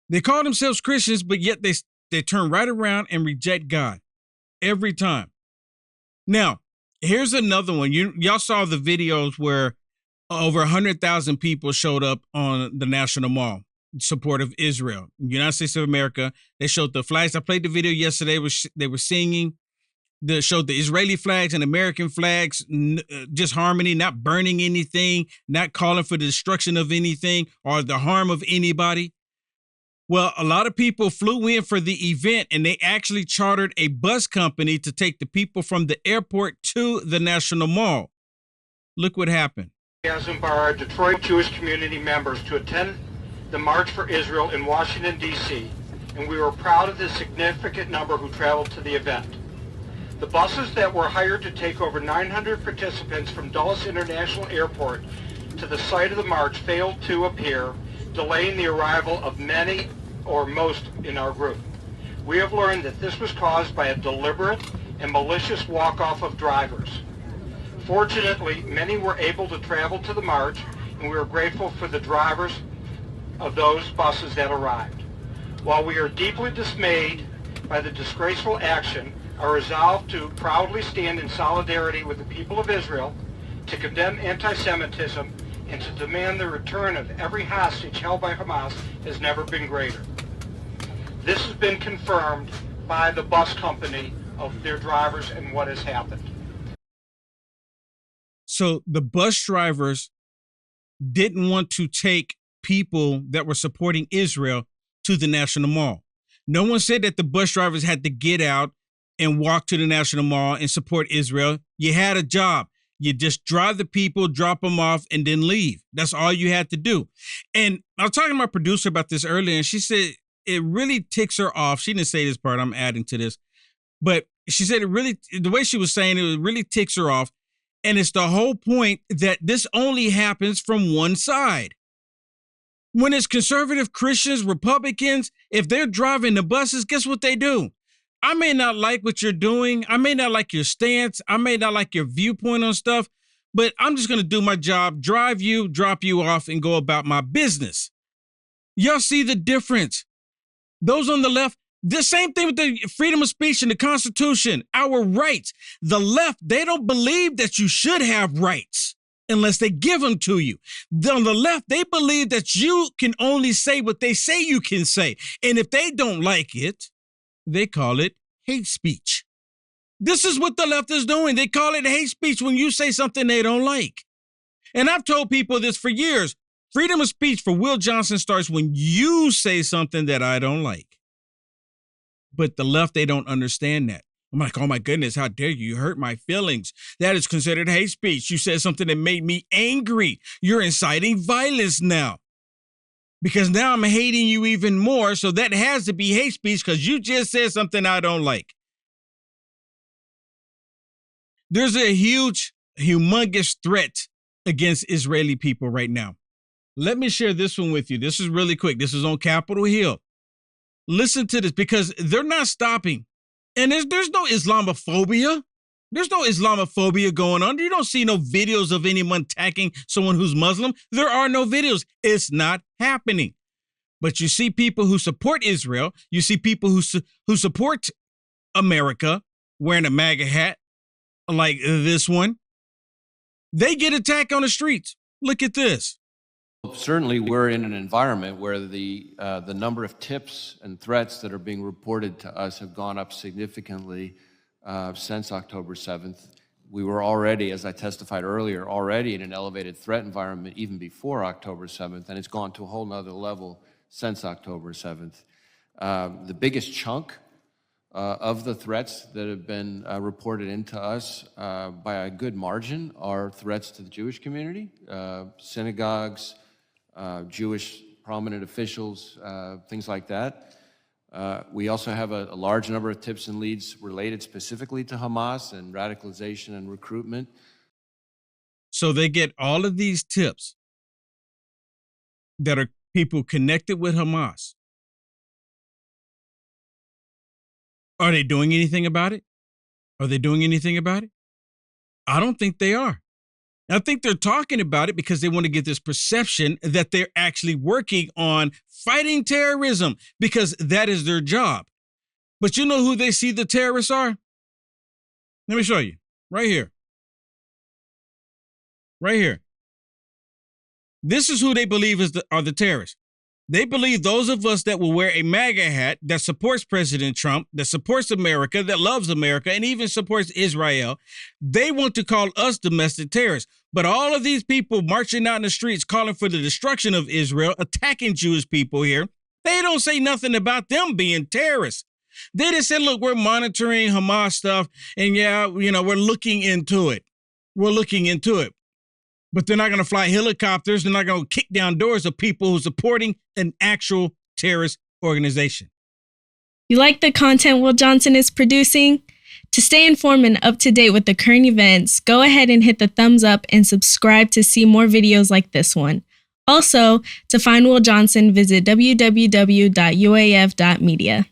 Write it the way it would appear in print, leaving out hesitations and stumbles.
They call themselves Christians, but yet they turn right around and reject God every time. Now, here's another one. Y'all saw the videos where over 100,000 people showed up on the National Mall in support of Israel, United States of America. They showed the flags. I played the video yesterday. They were singing. They showed the Israeli flags and American flags, just harmony, not burning anything, not calling for the destruction of anything or the harm of anybody. Well, a lot of people flew in for the event, and they actually chartered a bus company to take the people from the airport to the National Mall. Look what happened. By our Detroit Jewish community members to attend the March for Israel in Washington, D.C., and we were proud of the significant number who traveled to the event. The buses that were hired to take over 900 participants from Dulles International Airport to the site of the march failed to appear, delaying the arrival of many or most in our group. We have learned that this was caused by a deliberate and malicious walk-off of drivers. Fortunately, many were able to travel to the march, and we are grateful for the drivers of those buses that arrived. While we are deeply dismayed by the disgraceful action, our resolve to proudly stand in solidarity with the people of Israel, to condemn anti-Semitism, and to demand the return of every hostage held by Hamas has never been greater. This has been confirmed by the bus company of their drivers and what has happened. So the bus drivers didn't want to take people that were supporting Israel to the National Mall. No one said that the bus drivers had to get out and walk to the National Mall and support Israel. You had a job. You just drive the people, drop them off, and then leave. That's all you had to do. And I was talking to my producer about this earlier, and she said it really ticks her off. She didn't say this part. I'm adding to this. But she said the way she was saying it really ticks her off. And it's the whole point that this only happens from one side. When it's conservative Christians, Republicans, if they're driving the buses, guess what they do? I may not like what you're doing. I may not like your stance. I may not like your viewpoint on stuff, but I'm just going to do my job, drive you, drop you off, and go about my business. Y'all see the difference? Those on the left, the same thing with the freedom of speech and the Constitution, our rights. The left, they don't believe that you should have rights unless they give them to you. On the left, they believe that you can only say what they say you can say. And if they don't like it, they call it hate speech. This is what the left is doing. They call it hate speech when you say something they don't like. And I've told people this for years. Freedom of speech for Will Johnson starts when you say something that I don't like. But the left, they don't understand that. I'm like, oh my goodness, how dare you? You hurt my feelings. That is considered hate speech. You said something that made me angry. You're inciting violence now. Because now I'm hating you even more, so that has to be hate speech because you just said something I don't like. There's a huge, humongous threat against Israeli people right now. Let me share this one with you. This is really quick. This is on Capitol Hill. Listen to this because they're not stopping. And there's no Islamophobia. There's no Islamophobia going on. You don't see no videos of anyone attacking someone who's Muslim. There are no videos. It's not happening. But you see people who support Israel. You see people who support America wearing a MAGA hat like this one. They get attacked on the streets. Look at this. Certainly, we're in an environment where the number of tips and threats that are being reported to us have gone up significantly since October 7th. We were already, as I testified earlier, already in an elevated threat environment even before October 7th, and it's gone to a whole nother level since October 7th. The biggest chunk of the threats that have been reported into us by a good margin are threats to the Jewish community, synagogues, Jewish prominent officials, things like that. We also have a large number of tips and leads related specifically to Hamas and radicalization and recruitment. So they get all of these tips that are people connected with Hamas. Are they doing anything about it? Are they doing anything about it? I don't think they are. I think they're talking about it because they want to get this perception that they're actually working on fighting terrorism because that is their job. But you know who they see the terrorists are? Let me show you. Right here. Right here. This is who they believe are the terrorists. They believe those of us that will wear a MAGA hat that supports President Trump, that supports America, that loves America, and even supports Israel, they want to call us domestic terrorists. But all of these people marching out in the streets calling for the destruction of Israel, attacking Jewish people here, they don't say nothing about them being terrorists. They just said, look, we're monitoring Hamas stuff, and yeah, we're looking into it. We're looking into it. But they're not going to fly helicopters. They're not going to kick down doors of people who are supporting an actual terrorist organization. You like the content Will Johnson is producing? To stay informed and up to date with the current events, go ahead and hit the thumbs up and subscribe to see more videos like this one. Also, to find Will Johnson, visit www.uaf.media.